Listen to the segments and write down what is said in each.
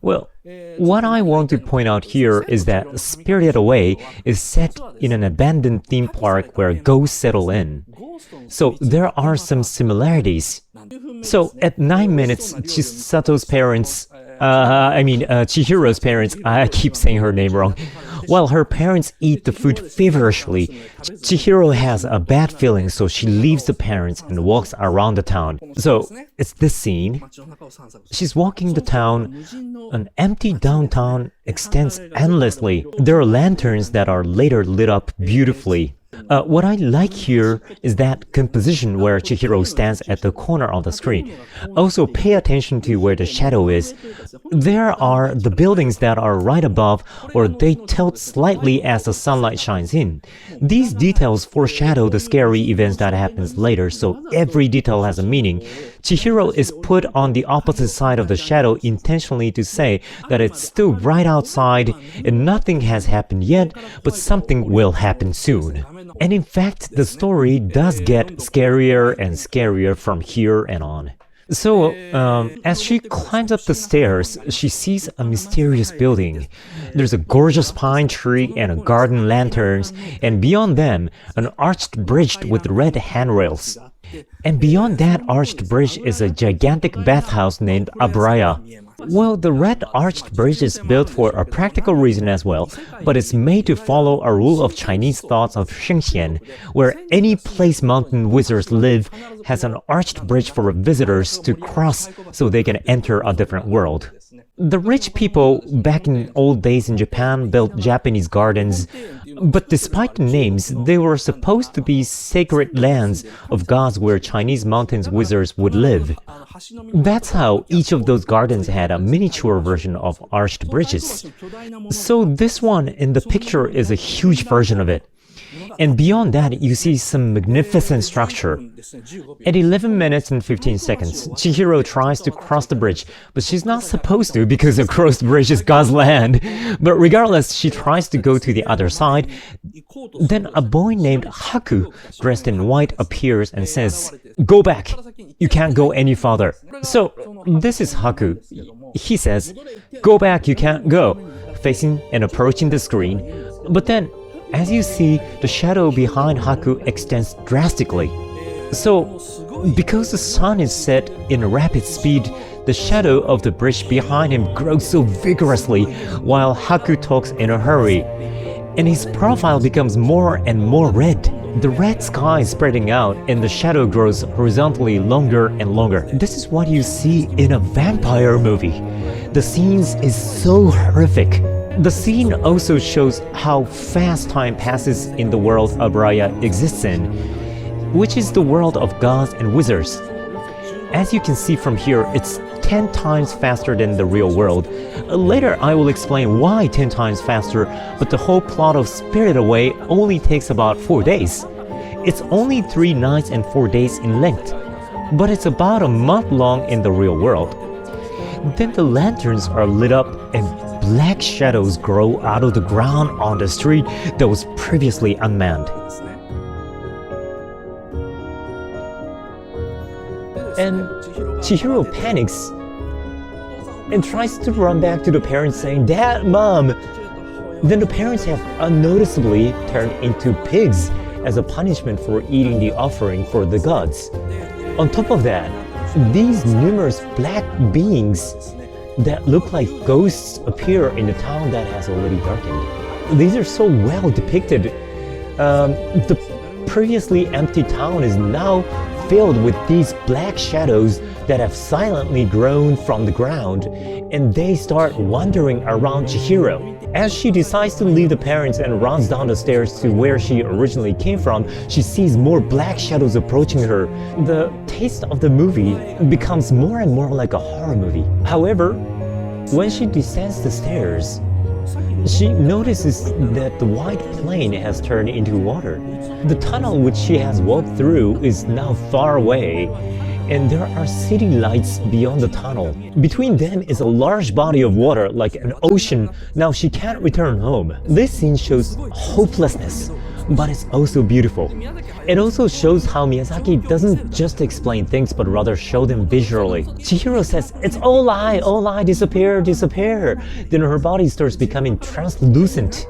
Well, what I want to point out here is that Spirited Away is set in an abandoned theme park where ghosts settle in. So there are some similarities. So at 9 minutes, Chisato's parents, Chihiro's parents, I keep saying her name wrong. While her parents eat the food feverishly, Chihiro has a bad feeling, so she leaves the parents and walks around the town. So it's this scene. She's walking the town. An empty downtown extends endlessly. There are lanterns that are later lit up beautifully. What I like here is that composition where Chihiro stands at the corner of the screen. Also, pay attention to where the shadow is. There are the buildings that are right above, or they tilt slightly as the sunlight shines in. These details foreshadow the scary events that happens later, so every detail has a meaning. Chihiro is put on the opposite side of the shadow intentionally to say that it's still right outside and nothing has happened yet, but something will happen soon. And in fact, the story does get scarier and scarier from here and on. So, as she climbs up the stairs, she sees a mysterious building. There's a gorgeous pine tree and a garden lanterns, and beyond them, an arched bridge with red handrails. And beyond that arched bridge is a gigantic bathhouse named Abraya. Well, the red arched bridge is built for a practical reason as well, but it's made to follow a rule of Chinese thoughts of Shengxian, where any place mountain wizards live has an arched bridge for visitors to cross so they can enter a different world. The rich people back in old days in Japan built Japanese gardens, but despite the names, they were supposed to be sacred lands of gods where Chinese mountain wizards would live. That's how each of those gardens had a miniature version of arched bridges. So this one in the picture is a huge version of it. And beyond that, you see some magnificent structure. At 11 minutes and 15 seconds, Chihiro tries to cross the bridge, but she's not supposed to because across the bridge is God's land. But regardless, she tries to go to the other side. Then a boy named Haku, dressed in white, appears and says, "Go back! You can't go any farther." So, this is Haku. He says, "Go back, you can't go," facing and approaching the screen. But then, as you see, the shadow behind Haku extends drastically. So, because the sun is set in rapid speed, the shadow of the bridge behind him grows so vigorously while Haku talks in a hurry. And his profile becomes more and more red. The red sky is spreading out and the shadow grows horizontally longer and longer. This is what you see in a vampire movie. The scenes is so horrific. The scene also shows how fast time passes in the world Abraya exists in, which is the world of gods and wizards. As you can see from here, it's 10 times faster than the real world. Later I will explain why 10 times faster, but the whole plot of Spirited Away only takes about 4 days. It's only 3 nights and 4 days in length, but it's about a month long in the real world. Then the lanterns are lit up and black shadows grow out of the ground on the street that was previously unmanned. And Chihiro panics and tries to run back to the parents saying, "Dad, Mom!" Then the parents have unnoticeably turned into pigs as a punishment for eating the offering for the gods. On top of that, these numerous black beings that look like ghosts appear in the town that has already darkened. These are so well depicted. The previously empty town is now filled with these black shadows that have silently grown from the ground, and they start wandering around Chihiro. As she decides to leave the parents and runs down the stairs to where she originally came from, she sees more black shadows approaching her. The taste of the movie becomes more and more like a horror movie. However, when she descends the stairs, she notices that the white plain has turned into water. The tunnel which she has walked through is now far away, and there are city lights beyond the tunnel. Between them is a large body of water like an ocean. Now she can't return home. This scene shows hopelessness, but it's also beautiful. It also shows how Miyazaki doesn't just explain things but rather show them visually. Chihiro says, "It's all lie, disappear, disappear." Then her body starts becoming translucent.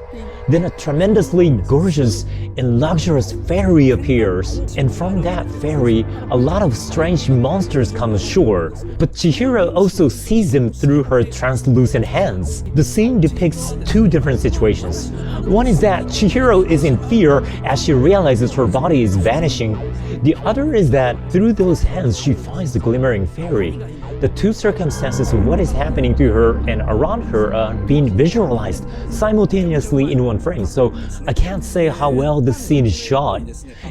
Then a tremendously gorgeous and luxurious fairy appears. And from that fairy, a lot of strange monsters come ashore. But Chihiro also sees them through her translucent hands. The scene depicts two different situations. One is that Chihiro is in fear as she realizes her body is vanishing. The other is that through those hands she finds the glimmering fairy. The two circumstances of what is happening to her and around her are being visualized simultaneously in one frame, so I can't say how well this scene is shot.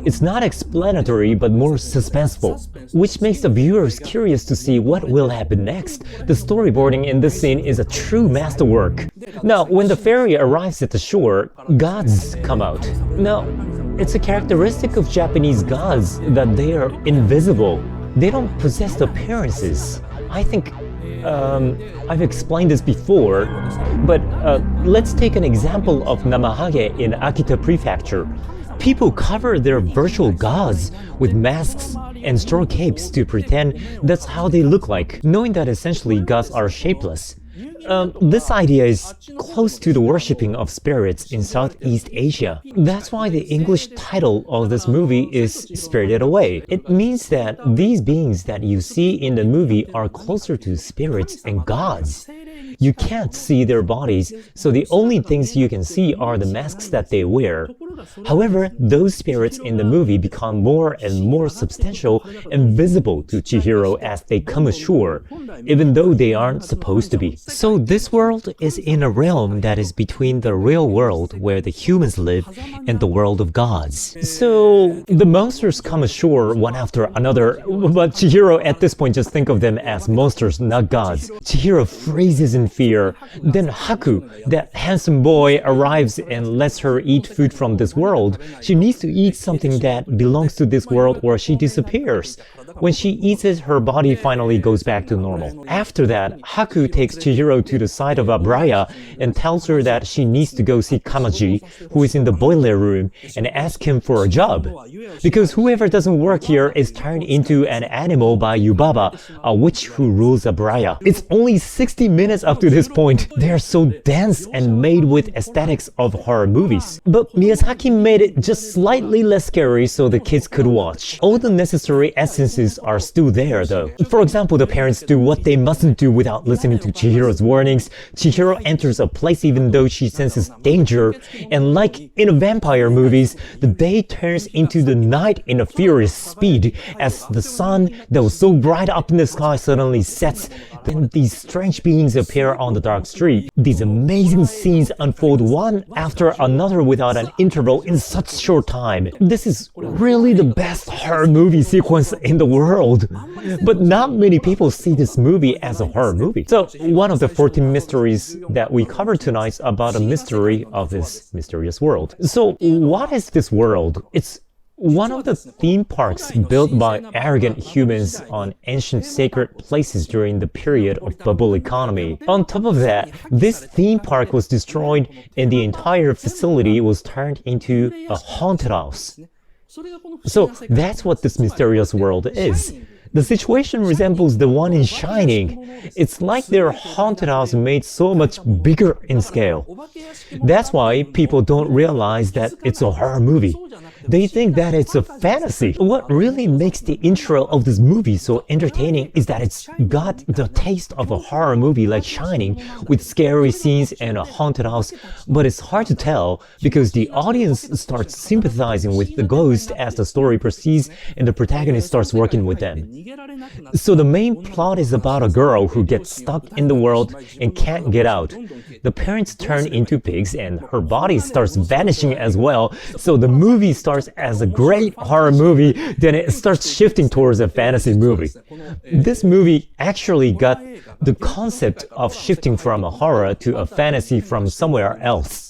It's not explanatory but more suspenseful, which makes the viewers curious to see what will happen next. The storyboarding in this scene is a true masterwork. Now, when the fairy arrives at the shore, gods come out. Now, it's a characteristic of Japanese gods that they are invisible. They don't possess appearances. I think I've explained this before, but let's take an example of Namahage in Akita Prefecture. People cover their virtual gods with masks and straw capes to pretend that's how they look like, knowing that essentially gods are shapeless. This idea is close to the worshipping of spirits in Southeast Asia. That's why the English title of this movie is Spirited Away. It means that these beings that you see in the movie are closer to spirits and gods. You can't see their bodies, so the only things you can see are the masks that they wear. However, those spirits in the movie become more and more substantial and visible to Chihiro as they come ashore, even though they aren't supposed to be. So this world is in a realm that is between the real world where the humans live and the world of gods. So the monsters come ashore one after another, but Chihiro at this point just think of them as monsters, not gods. Chihiro freezes in fear. Then Haku, that handsome boy, arrives and lets her eat food from this world. She needs to eat something that belongs to this world or she disappears. When she eats it, her body finally goes back to normal. After that, Haku takes Chihiro to the side of Abraya and tells her that she needs to go see Kamaji, who is in the boiler room, and ask him for a job. Because whoever doesn't work here is turned into an animal by Yubaba, a witch who rules Abraya. It's only 60 minutes up to this point. They are so dense and made with aesthetics of horror movies. But Miyazaki made it just slightly less scary so the kids could watch. All the necessary essences are still there though. For example, the parents do what they mustn't do without listening to Chihiro's warnings. Chihiro enters a place even though she senses danger, and like in vampire movies, the day turns into the night in a furious speed as the sun that was so bright up in the sky suddenly sets. Then these strange beings appear on the dark street. These amazing scenes unfold one after another without an interval in such short time. This is really the best horror movie sequence in the world. But not many people see this movie as a horror movie. So one of the 14 mysteries that we cover tonight is about a mystery of this mysterious world. So what is this world? It's one of the theme parks built by arrogant humans on ancient sacred places during the period of bubble economy. On top of that, this theme park was destroyed and the entire facility was turned into a haunted house. So that's what this mysterious world is. The situation resembles the one in Shining. It's like their haunted house made so much bigger in scale. That's why people don't realize that it's a horror movie. They think that it's a fantasy. What really makes the intro of this movie so entertaining is that it's got the taste of a horror movie like Shining, with scary scenes and a haunted house, but it's hard to tell because the audience starts sympathizing with the ghost as the story proceeds and the protagonist starts working with them. So the main plot is about a girl who gets stuck in the world and can't get out. The parents turn into pigs and her body starts vanishing as well, so the movie starts as a great horror movie, then it starts shifting towards a fantasy movie. This movie actually got the concept of shifting from a horror to a fantasy from somewhere else.